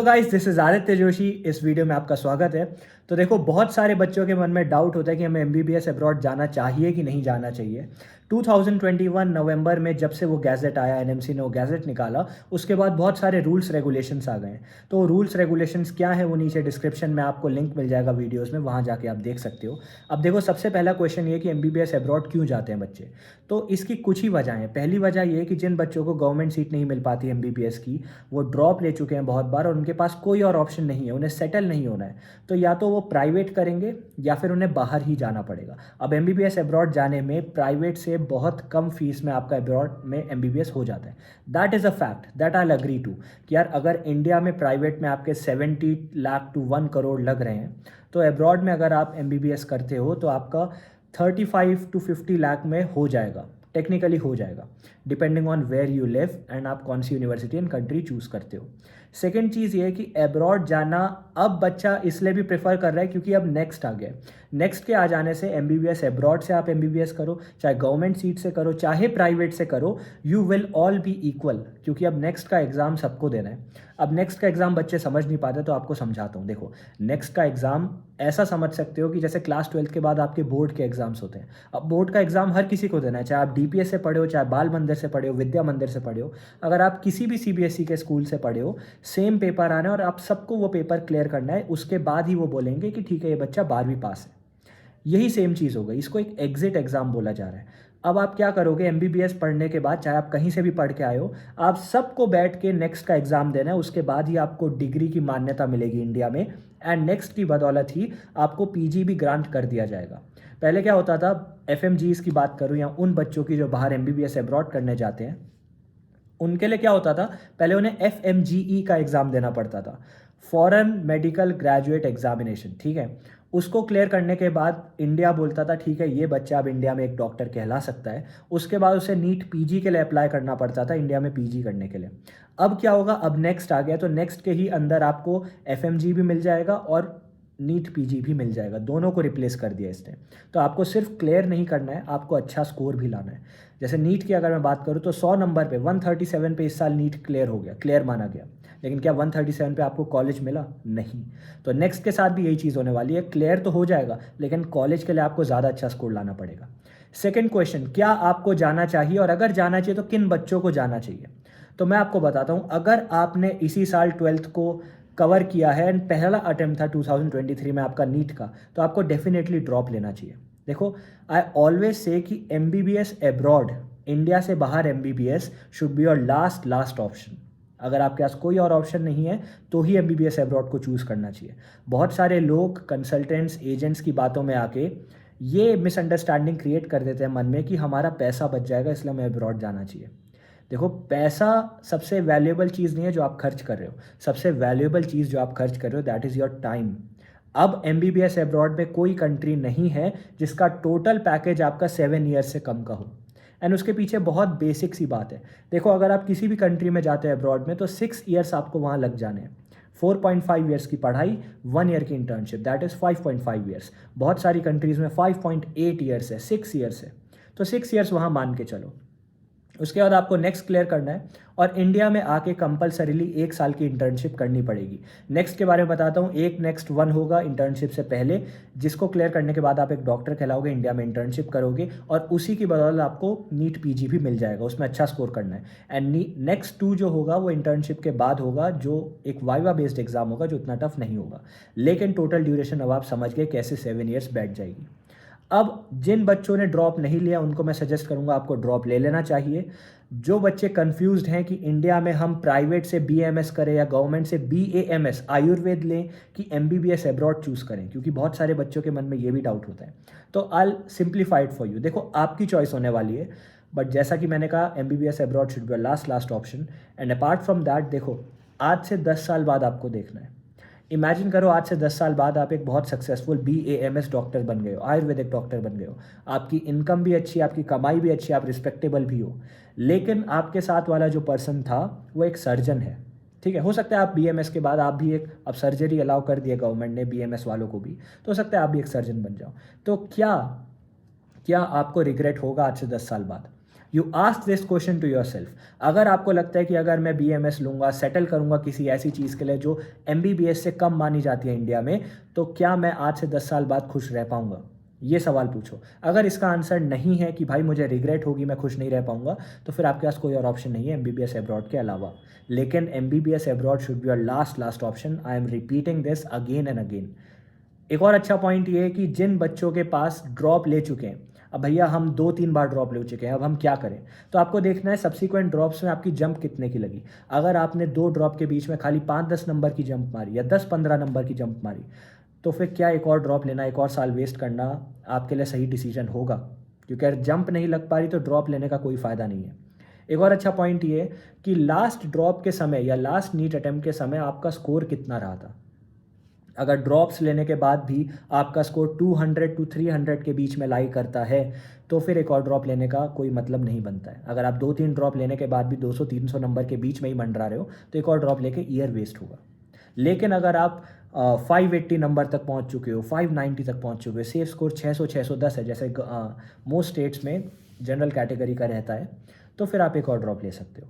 तो guys this is Aditya Joshi. इस video में आपका स्वागत है। तो देखो, बहुत सारे बच्चों के मन में डाउट होता है कि हमें एमबीबीएस अब्रॉड जाना चाहिए कि नहीं जाना चाहिए। 2021 नवंबर में जब से वो गैजेट आया, एनएमसी ने वो गैजेट निकाला, उसके बाद बहुत सारे रूल्स रेगुलेशंस आ गए। तो रूल्स रेगुलेशंस क्या है वो नीचे डिस्क्रिप्शन में आपको लिंक मिल जाएगा वीडियोज़ में, वहाँ जाके आप देख सकते हो। अब देखो, सबसे पहला क्वेश्चन ये कि एमबीबीएस अब्रॉड क्यों जाते हैं बच्चे। तो इसकी कुछ ही वजह हैं। पहली वजह ये कि जिन बच्चों को गवर्नमेंट सीट नहीं मिल पाती एमबीबीएस की, वो ड्रॉप ले चुके हैं बहुत बार और उनके पास कोई और ऑप्शन नहीं है, उन्हें सेटल नहीं होना है। तो या तो वो प्राइवेट करेंगे या फिर उन्हें बाहर ही जाना पड़ेगा। अब एमबीबीएस अब्रॉड जाने में प्राइवेट से बहुत कम फीस में आपका अब्रॉड में एमबीबीएस हो जाता है। That is a fact that I agree to कि यार, अगर इंडिया में प्राइवेट में आपके 70 लाख टू 1 करोड़ लग रहे हैं, तो अब्रॉड में अगर आप एमबीबीएस करते हो तो आपका 35 to 50 लाख में हो जाएगा, टेक्निकली हो जाएगा, depending on where you live and आप कौन सी यूनिवर्सिटी एंड कंट्री चूज़ करते हो। सेकेंड चीज़ ये है कि अब्रॉड जाना अब बच्चा इसलिए भी प्रेफर कर रहा है क्योंकि अब नेक्स्ट आ गया। नेक्स्ट के आ जाने से एमबीबीएस अब्रॉड से आप एमबीबीएस करो, चाहे गवर्नमेंट सीट से करो चाहे प्राइवेट से करो, you will all B equal, क्योंकि अब नेक्स्ट का एग्ज़ाम सबको देना है। अब नेक्स्ट का एग्ज़ाम बच्चे समझ नहीं पाते, तो आपको समझाता हूँ। देखो, नेक्स्ट का एग्ज़ाम ऐसा समझ सकते हो कि जैसे क्लास 12th के बाद आपके बोर्ड के एग्ज़ाम्स होते हैं। अब बोर्ड का एग्ज़ाम हर किसी को देना है, चाहे आप डीपीएस से पढ़े हो, चाहे बाल मंदिर से पढ़े हो, विद्या मंदिर से पढ़े हो। अगर आप किसी भी सीबीएसई के स्कूल से पढ़े हो, सेम पेपर आना है और आप सबको वो पेपर क्लियर करना है। उसके बाद ही वो बोलेंगे कि ठीक है, ये बच्चा 12वीं पास है। यही सेम चीज़ हो गई, इसको एक एग्जिट एग्ज़ाम बोला जा रहा है। अब आप क्या करोगे, एमबीबीएस पढ़ने के बाद, चाहे आप कहीं से भी पढ़ के आए हो, आप सबको बैठ के नेक्स्ट का एग्ज़ाम देना है। उसके बाद ही आपको डिग्री की मान्यता मिलेगी इंडिया में, एंड नेक्स्ट की बदौलत ही आपको पीजी भी ग्रांट कर दिया जाएगा। पहले क्या होता था, एफएमजीज की बात करूँ या उन बच्चों की जो बाहर एमबीबीएस अब्रॉड करने जाते हैं, उनके लिए क्या होता था, पहले उन्हें एफएमजीई का एग्ज़ाम देना पड़ता था, फॉरेन मेडिकल ग्रेजुएट एग्जामिनेशन। ठीक है, उसको क्लियर करने के बाद इंडिया बोलता था ठीक है, ये बच्चा अब इंडिया में एक डॉक्टर कहला सकता है। उसके बाद उसे नीट पीजी के लिए अप्लाई करना पड़ता था इंडिया में पीजी करने के लिए। अब क्या होगा, अब नेक्स्ट आ गया, तो नेक्स्ट के ही अंदर आपको एफएमजी भी मिल जाएगा और नीट पीजी भी मिल जाएगा। दोनों को रिप्लेस कर दिया इसने। तो आपको सिर्फ क्लियर नहीं करना है, आपको अच्छा स्कोर भी लाना है। जैसे नीट की अगर मैं बात करूँ तो 100 नंबर पे 137 पे इस साल नीट क्लियर हो गया, क्लियर माना गया। लेकिन क्या 137 पे आपको कॉलेज मिला? नहीं। तो नेक्स्ट के साथ भी यही चीज़ होने वाली है, क्लियर तो हो जाएगा लेकिन कॉलेज के लिए आपको ज़्यादा अच्छा स्कोर लाना पड़ेगा। सेकेंड क्वेश्चन, क्या आपको जाना चाहिए और अगर जाना चाहिए तो किन बच्चों को जाना चाहिए। तो मैं आपको बताता हूँ, अगर आपने इसी साल 12th को कवर किया है एंड पहला अटेम्प्ट था 2023 में आपका नीट का, तो आपको डेफिनेटली ड्रॉप लेना चाहिए। देखो, आई ऑलवेज से कि एमबीबीएस अब्रॉड, इंडिया से बाहर MBBS should be your last option. अगर आपके पास कोई और ऑप्शन नहीं है तो ही एमबीबीएस अब्रॉड को चूज़ करना चाहिए। बहुत सारे लोग कंसल्टेंट्स, एजेंट्स की बातों में आके ये मिसअंडरस्टैंडिंग क्रिएट कर देते हैं मन में कि हमारा पैसा बच जाएगा इसलिए हमें अब्रॉड जाना चाहिए। देखो, पैसा सबसे वैल्यूएबल चीज़ नहीं है जो आप खर्च कर रहे हो। सबसे वैल्यूएबल चीज़ जो आप खर्च कर रहे हो दैट इज़ योर टाइम। अब एमबीबीएस अब्रॉड में कोई कंट्री नहीं है जिसका टोटल पैकेज आपका 7 ईयर्स से कम का हो। एंड उसके पीछे बहुत बेसिक सी बात है। देखो, अगर आप किसी भी कंट्री में जाते हैं अब्रॉड में तो 6 ईयर्स आपको वहाँ लग जाने हैं। 4.5 ईयर्स की पढ़ाई, 1 ईयर की इंटर्नशिप, दैट इज़ 5.5 ईयर्स। बहुत सारी कंट्रीज़ में 5.8 ईयर्स है, 6 ईयर्स है। तो 6 ईयर्स वहाँ मान के चलो। उसके बाद आपको नेक्स्ट क्लियर करना है और इंडिया में आके कंपलसरीली 1 साल की इंटर्नशिप करनी पड़ेगी। नेक्स्ट के बारे में बताता हूँ, एक नेक्स्ट 1 होगा इंटर्नशिप से पहले, जिसको क्लियर करने के बाद आप एक डॉक्टर कहलाओगे, इंडिया में इंटर्नशिप करोगे और उसी की बदौलत आपको नीट पीजी भी मिल जाएगा। उसमें अच्छा स्कोर करना है। एंड नेक्स्ट 2 जो होगा वो इंटर्नशिप के बाद होगा, जो एक वाइवा बेस्ड एग्जाम होगा, जो उतना टफ नहीं होगा। लेकिन टोटल ड्यूरेशन अब आप समझ गए कैसे 7 ईयर्स बैठ जाएगी। अब जिन बच्चों ने ड्रॉप नहीं लिया उनको मैं सजेस्ट करूंगा आपको ड्रॉप ले लेना चाहिए। जो बच्चे कंफ्यूज्ड हैं कि इंडिया में हम प्राइवेट से बीएमएस करें या गवर्नमेंट से बीएएमएस आयुर्वेद लें कि एमबीबीएस अब्रॉड चूज़ करें, क्योंकि बहुत सारे बच्चों के मन में ये भी डाउट होता है, तो आई सिंप्लीफाइड फॉर यू। देखो, आपकी चॉइस होने वाली है, बट जैसा कि मैंने कहा, MBBS abroad should B last option. And apart from that, देखो, आज से 10 साल बाद आपको देखना है। इमेजिन करो, आज से 10 साल बाद आप एक बहुत सक्सेसफुल बीएएमएस डॉक्टर बन गए हो, आयुर्वेदिक डॉक्टर बन गए हो। आपकी इनकम भी अच्छी, आपकी कमाई भी अच्छी, आप रिस्पेक्टेबल भी हो। लेकिन आपके साथ वाला जो पर्सन था वो एक सर्जन है। ठीक है, हो सकता है आप बीएमएस के बाद आप भी एक, अब सर्जरी अलाउ कर दिया गवर्नमेंट ने बीएमएस वालों को भी, तो हो सकता है आप भी एक सर्जन बन जाओ। तो क्या क्या आपको रिग्रेट होगा आज से 10 साल बाद? You ask this question to yourself. अगर आपको लगता है कि अगर मैं BAMS लूँगा, सेटल करूँगा किसी ऐसी चीज़ के लिए जो MBBS से कम मानी जाती है इंडिया में, तो क्या मैं आज से 10 साल बाद खुश रह पाऊँगा? ये सवाल पूछो। अगर इसका आंसर नहीं है कि भाई मुझे रिग्रेट होगी, मैं खुश नहीं रह पाऊँगा, तो फिर आपके पास कोई और ऑप्शन नहीं है MBBS अब्रॉड के अलावा। लेकिन MBBS abroad should be your last option. I am repeating this again and again. एक और अच्छा पॉइंट ये है कि जिन बच्चों के पास ड्रॉप ले चुके हैं, अब भैया हम 2-3 बार ड्रॉप ले चुके हैं, अब हम क्या करें? तो आपको देखना है सब्सिक्वेंट ड्रॉप्स में आपकी जंप कितने की लगी। अगर आपने 2 ड्रॉप के बीच में खाली 5-10 नंबर की जंप मारी या 10-15 नंबर की जंप मारी, तो फिर क्या एक और ड्रॉप लेना, एक और साल वेस्ट करना आपके लिए सही डिसीजन होगा? क्योंकि अगर जंप नहीं लग पा रही तो ड्रॉप लेने का कोई फ़ायदा नहीं है। एक और अच्छा पॉइंट ये कि लास्ट ड्रॉप के समय या लास्ट नीट अटेम्प्ट के समय आपका स्कोर कितना रहा था। अगर ड्रॉप्स लेने के बाद भी आपका स्कोर 200 टू 300 के बीच में लाई करता है, तो फिर एक और ड्रॉप लेने का कोई मतलब नहीं बनता है। अगर आप 2-3 ड्रॉप लेने के बाद भी 200-300 नंबर के बीच में ही मंडरा रहे हो, तो एक और ड्रॉप लेके ईयर वेस्ट होगा। लेकिन अगर आप 580 नंबर तक पहुंच चुके हो, 590 तक पहुंच चुके हो, सेफ स्कोर 600-610 है, जैसे मोस्ट स्टेट्स में जनरल कैटेगरी का रहता है, तो फिर आप एक और ड्रॉप ले सकते हो।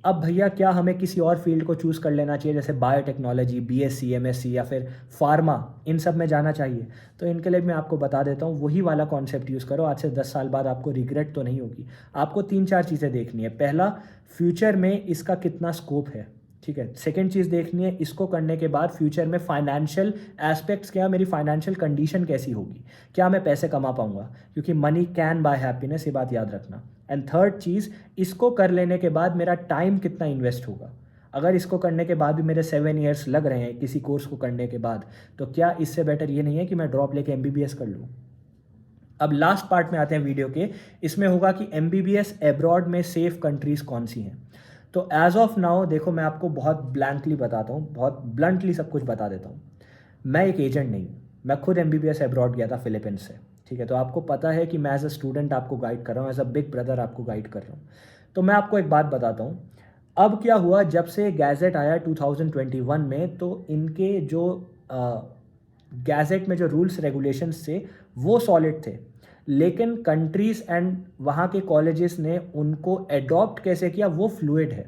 अब भैया क्या हमें किसी और फील्ड को चूज़ कर लेना चाहिए, जैसे बायोटेक्नोलॉजी, BSc, MSc या फिर फार्मा, इन सब में जाना चाहिए? तो इनके लिए मैं आपको बता देता हूँ, वही वाला कॉन्सेप्ट यूज़ करो। आज से 10 साल बाद आपको रिग्रेट तो नहीं होगी। आपको 3-4 चीज़ें देखनी है। पहला, फ्यूचर में इसका कितना स्कोप है, ठीक है। सेकेंड चीज़ देखनी है, इसको करने के बाद फ्यूचर में फाइनेंशियल एस्पेक्ट्स क्या, मेरी फाइनेंशियल कंडीशन कैसी होगी, क्या मैं पैसे कमा पाऊंगा, क्योंकि मनी कैन बाय हैप्पीनेस, ये बात याद रखना। एंड थर्ड चीज़, इसको कर लेने के बाद मेरा टाइम कितना इन्वेस्ट होगा। अगर इसको करने के बाद भी मेरे 7 ईयर्स लग रहे हैं किसी कोर्स को करने के बाद, तो क्या इससे बेटर ये नहीं है कि मैं ड्रॉप लेके MBBS कर लूँ? अब लास्ट पार्ट में आते हैं वीडियो के। इसमें होगा कि MBBS अब्रॉड में सेफ कंट्रीज़ कौन सी हैं। तो एज ऑफ नाउ देखो, मैं आपको बहुत ब्लैंकली बताता हूँ, बहुत ब्लंटली सब कुछ बता देता हूँ। मैं एक एजेंट नहीं हूँ, मैं खुद MBBS अब्रॉड गया था फिलीपींस से, ठीक है। तो आपको पता है कि मैं एज अ स्टूडेंट आपको गाइड कर रहा हूँ, एज अ बिग ब्रदर आपको गाइड कर रहा हूँ। तो मैं आपको एक बात बताता हूँ। अब क्या हुआ, जब से गैजेट आया 2021 में, तो इनके जो गैजेट में जो रूल्स रेगुलेशंस थे वो सॉलिड थे, लेकिन कंट्रीज़ एंड वहाँ के कॉलेजेस ने उनको एडॉप्ट कैसे किया वो फ्लूइड है।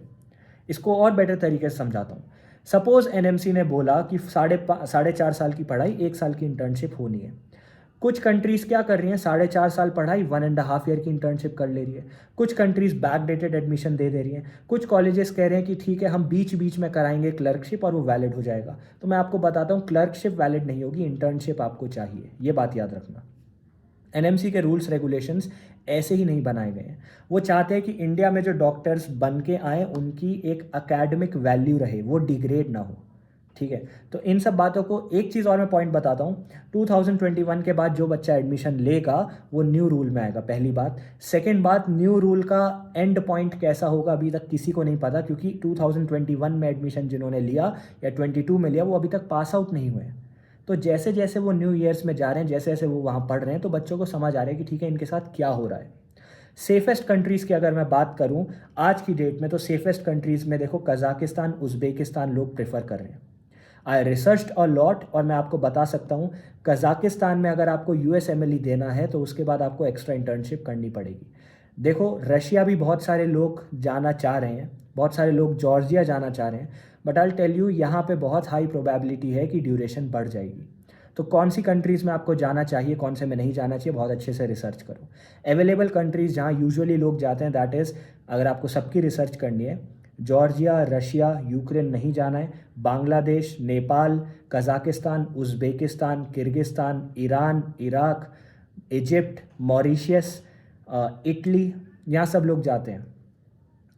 इसको और बेटर तरीके से समझाता हूँ। सपोज़ NMC ने बोला कि 4.5 साल की पढ़ाई, 1 साल की इंटर्नशिप होनी है। कुछ कंट्रीज़ क्या कर रही हैं, 4.5 साल पढ़ाई, 1.5 ईयर की इंटर्नशिप कर ले रही है। कुछ कंट्रीज़ बैक डेटेड एडमिशन दे रही हैं। कुछ कॉलेजेस कह रहे हैं कि ठीक है हम बीच बीच में कराएंगे क्लर्कशिप और वो वैलिड हो जाएगा। तो मैं आपको बताता हूँ, क्लर्कशिप वैलिड नहीं होगी, इंटर्नशिप आपको चाहिए, ये बात याद रखना। NMC के रूल्स रेगुलेशंस ऐसे ही नहीं बनाए गए हैं। वो चाहते हैं कि इंडिया में जो डॉक्टर्स बन के आए उनकी एक एकेडमिक वैल्यू रहे, वो डिग्रेड ना हो, ठीक है। तो इन सब बातों को, एक चीज़ और मैं पॉइंट बताता हूँ। 2021 के बाद जो बच्चा एडमिशन लेगा वो न्यू रूल में आएगा, पहली बात। सेकेंड बात, न्यू रूल का एंड पॉइंट कैसा होगा अभी तक किसी को नहीं पता, क्योंकि 2021 में एडमिशन जिन्होंने लिया या 22 में लिया, वो अभी तक पास आउट नहीं हुए हैं। तो जैसे जैसे वो न्यू ईयर्स में जा रहे हैं, जैसे जैसे वो वहाँ पढ़ रहे हैं, तो बच्चों को समझ आ रहा है कि ठीक है इनके साथ क्या हो रहा है। सेफेस्ट कंट्रीज़ की अगर मैं बात करूँ आज की डेट में, तो सेफेस्ट कंट्रीज़ में देखो, कज़ाकिस्तान, उज़्बेकिस्तान लोग प्रेफर कर रहे हैं। आई रिसर्च्ड अ लॉट और मैं आपको बता सकता हूँ, कज़ाकिस्तान में अगर आपको USMLE देना है तो उसके बाद आपको एक्स्ट्रा इंटर्नशिप करनी पड़ेगी। देखो, रशिया भी बहुत सारे लोग जाना चाह रहे हैं, बहुत सारे लोग जॉर्जिया जाना चाह रहे हैं, बट आई टेल यू यहाँ पे बहुत हाई प्रोबेबिलिटी है कि ड्यूरेशन बढ़ जाएगी। तो कौन सी कंट्रीज़ में आपको जाना चाहिए, कौन से में नहीं जाना चाहिए, बहुत अच्छे से रिसर्च करो। अवेलेबल कंट्रीज़ जहाँ यूजुअली लोग जाते हैं, दैट इज़, अगर आपको सबकी रिसर्च करनी है, जॉर्जिया, रशिया, यूक्रेन नहीं जाना है, Bangladesh, Nepal, Kazakhstan, Uzbekistan, Kyrgyzstan, Iran, Iraq, Egypt, Mauritius, Italy, यहाँ सब लोग जाते हैं।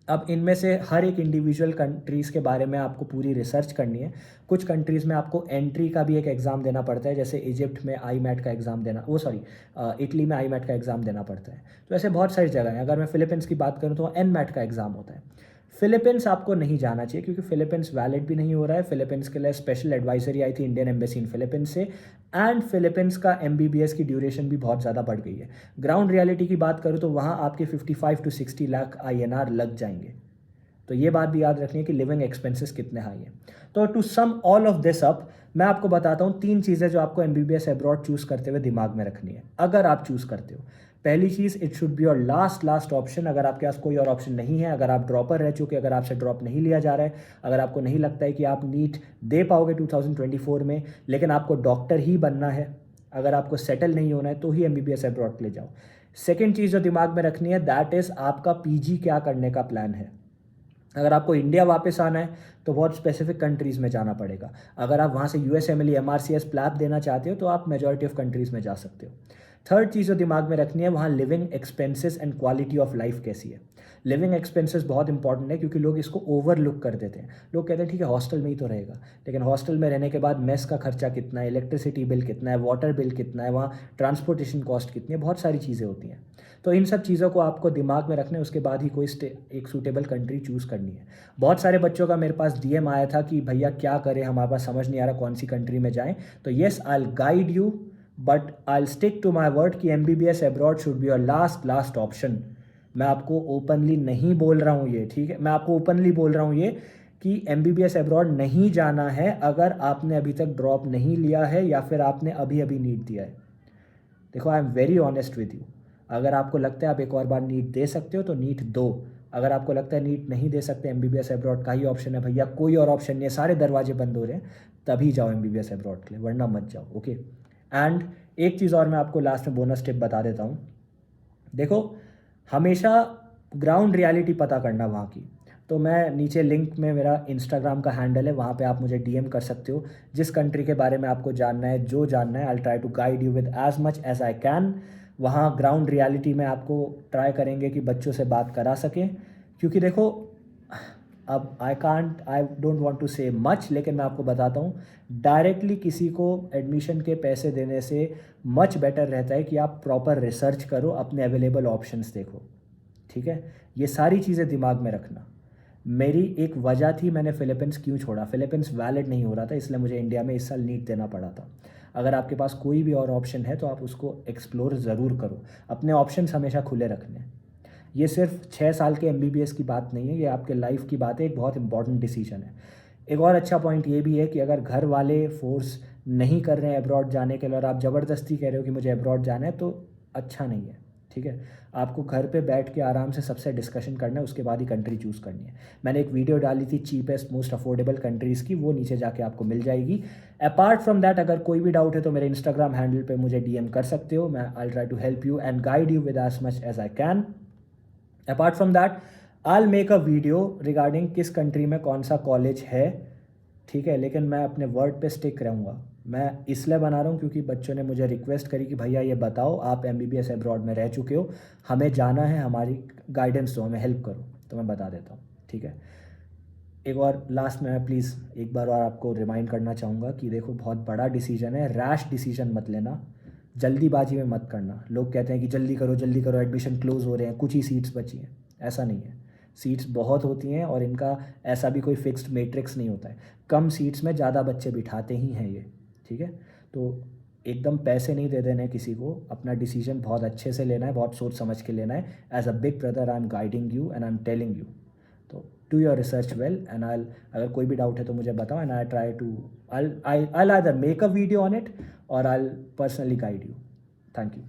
अब इनमें से हर एक इंडिविजुअल कंट्रीज़ के बारे में आपको पूरी रिसर्च करनी है। कुछ कंट्रीज़ में आपको एंट्री का भी एक एग्ज़ाम देना पड़ता है, जैसे इजिप्ट में IMAT का एग्ज़ाम देना, इटली में IMAT का एग्ज़ाम देना पड़ता है। तो ऐसे बहुत सारी जगह हैं। अगर मैं फिलीपींस की बात करूँ तो NMAT का एग्ज़ाम होता है। फिलीपींस आपको नहीं जाना चाहिए, क्योंकि फिलीपींस वैलिड भी नहीं हो रहा है। फिलीपींस के लिए स्पेशल एडवाइजरी आई थी इंडियन एम्बेसी इन फिलीपींस से, एंड फिलीपींस का MBBS की ड्यूरेशन भी बहुत ज़्यादा बढ़ गई है। ग्राउंड रियलिटी की बात करूँ तो वहाँ आपके 55 to 60 लाख INR लग जाएंगे। तो ये बात भी याद रखनी है कि लिविंग एक्सपेंसेस कितने हाई हैं। तो to sum all of this up, मैं आपको बताता हूँ 3 चीज़ें जो आपको MBBS अब्रॉड चूज़ करते हुए दिमाग में रखनी है, अगर आप चूज़ करते हो। पहली चीज़, it should be your last option. अगर आपके पास कोई और ऑप्शन नहीं है, अगर आप ड्रॉपर रह चुके, अगर आपसे ड्रॉप नहीं लिया जा रहा है, अगर आपको नहीं लगता है कि आप नीट दे पाओगे 2024 में, लेकिन आपको डॉक्टर ही बनना है, अगर आपको सेटल नहीं होना है, तो ही MBBS अब्रॉड ले जाओ। सेकेंड चीज़ जो दिमाग में रखनी है, दैट इज़ आपका PG क्या करने का प्लान है। अगर आपको इंडिया वापस आना है तो बहुत स्पेसिफिक कंट्रीज़ में जाना पड़ेगा। अगर आप वहाँ से USMLE MRCS प्लैप देना चाहते हो तो आप मेजॉरिटी ऑफ कंट्रीज़ में जा सकते हो। थर्ड चीज़ जो दिमाग में रखनी है, वहाँ living expenses and quality of life कैसी है। लिविंग एक्सपेंसेस बहुत इंपॉर्टेंट है, क्योंकि लोग इसको ओवरलुक कर देते हैं। लोग कहते हैं ठीक है हॉस्टल में ही तो रहेगा, लेकिन हॉस्टल में रहने के बाद मेस का खर्चा कितना है, इलेक्ट्रिसिटी बिल कितना है, वाटर बिल कितना है, वहाँ ट्रांसपोर्टेशन कॉस्ट कितनी है, बहुत सारी चीज़ें होती हैं। तो इन सब चीज़ों को आपको दिमाग में रखने, उसके बाद ही कोई एक सूटेबल कंट्री चूज़ करनी है। बहुत सारे बच्चों का मेरे पास DM आया था कि भैया क्या करें, हमारे पास समझ नहीं आ रहा कौन सी कंट्री में जाएं। तो yes, I will guide you, but I will stick to my word कि MBBS abroad should be your last option. मैं आपको ओपनली नहीं बोल रहा हूँ ये, ठीक है, मैं आपको ओपनली बोल रहा हूँ ये कि MBBS अब्रॉड नहीं जाना है अगर आपने अभी तक ड्रॉप नहीं लिया है या फिर आपने अभी नीट दिया है। देखो, I am very honest with you. अगर आपको लगता है आप एक और बार नीट दे सकते हो तो नीट दो। अगर आपको लगता है नीट नहीं दे सकते, MBBS अब्रॉड का ही ऑप्शन है भैया, कोई और ऑप्शन नहीं है, सारे दरवाजे बंद हो रहे हैं, तभी जाओ MBBS अब्रॉड के लिए, वरना मत जाओ। ओके। एंड एक चीज़ और मैं आपको लास्ट में बोनस टिप बता देता हूँ। देखो, हमेशा ग्राउंड रियलिटी पता करना वहाँ की। तो मैं नीचे लिंक में मेरा इंस्टाग्राम का हैंडल है, वहाँ पे आप मुझे DM कर सकते हो। जिस कंट्री के बारे में आपको जानना है, जो जानना है, I try to guide you with as much as I can. वहाँ ग्राउंड रियलिटी में आपको ट्राई करेंगे कि बच्चों से बात करा सकें, क्योंकि देखो अब आई डोंट वांट टू से मच, लेकिन मैं आपको बताता हूँ, डायरेक्टली किसी को एडमिशन के पैसे देने से मच बेटर रहता है कि आप प्रॉपर रिसर्च करो, अपने अवेलेबल ऑप्शंस देखो। ठीक है, ये सारी चीज़ें दिमाग में रखना। मेरी एक वजह थी, मैंने फ़िलीपींस क्यों छोड़ा, फ़िलीपींस वैलिड नहीं हो रहा था, इसलिए मुझे इंडिया में इस साल नीट देना पड़ा था। अगर आपके पास कोई भी और ऑप्शन है तो आप उसको एक्सप्लोर ज़रूर करो, अपने ऑप्शंस हमेशा खुले रखने। ये सिर्फ 6 साल के MBBS की बात नहीं है, ये आपके लाइफ की बात है, एक बहुत इंपॉर्टेंट डिसीजन है। एक और अच्छा पॉइंट ये भी है कि अगर घर वाले फोर्स नहीं कर रहे हैं अब्रॉड जाने के लिए और आप ज़बरदस्ती कह रहे हो कि मुझे अब्रॉड जाना है, तो अच्छा नहीं है। ठीक है, आपको घर पे बैठ के आराम से सबसे डिस्कशन करना है, उसके बाद ही कंट्री चूज़ करनी है। मैंने एक वीडियो डाली थी चीपेस्ट मोस्ट अफोर्डेबल कंट्रीज़ की, वो नीचे जाके आपको मिल जाएगी। अपार्ट फ्रॉम दैट, अगर कोई भी डाउट है तो मेरे इंस्टाग्राम हैंडल पे मुझे DM कर सकते हो। मैं I try to help you and guide you with as much as I can. Apart from that, I make a video regarding किस कंट्री में कौन सा कॉलेज है। ठीक है, लेकिन मैं अपने वर्ड पे स्टिक रहूँगा। मैं इसलिए बना रहा हूँ क्योंकि बच्चों ने मुझे रिक्वेस्ट करी कि भैया ये बताओ, आप MBBS अब्रॉड में रह चुके हो, हमें जाना है, हमारी गाइडेंस दो, हमें हेल्प करो। तो मैं बता देता हूँ। ठीक है, एक और लास्ट में मैं प्लीज़ एक बार और आपको रिमाइंड करना चाहूँगा कि देखो, बहुत बड़ा डिसीजन है, रैश डिसीजन मत लेना, जल्दीबाजी में मत करना। लोग कहते हैं कि जल्दी करो, एडमिशन क्लोज़ हो रहे हैं, कुछ ही सीट्स बची हैं। ऐसा नहीं है, सीट्स बहुत होती हैं और इनका ऐसा भी कोई फिक्स्ड मैट्रिक्स नहीं होता है। कम सीट्स में ज़्यादा बच्चे बिठाते ही हैं ये। ठीक है, तो एकदम पैसे नहीं दे देने किसी को, अपना डिसीजन बहुत अच्छे से लेना है, बहुत सोच समझ के लेना है। As a big brother I am guiding you and I am telling you. तो do your research well and अगर कोई भी डाउट है तो मुझे बताओ, and I try to I either make a video on it और I personally guide you. Thank you.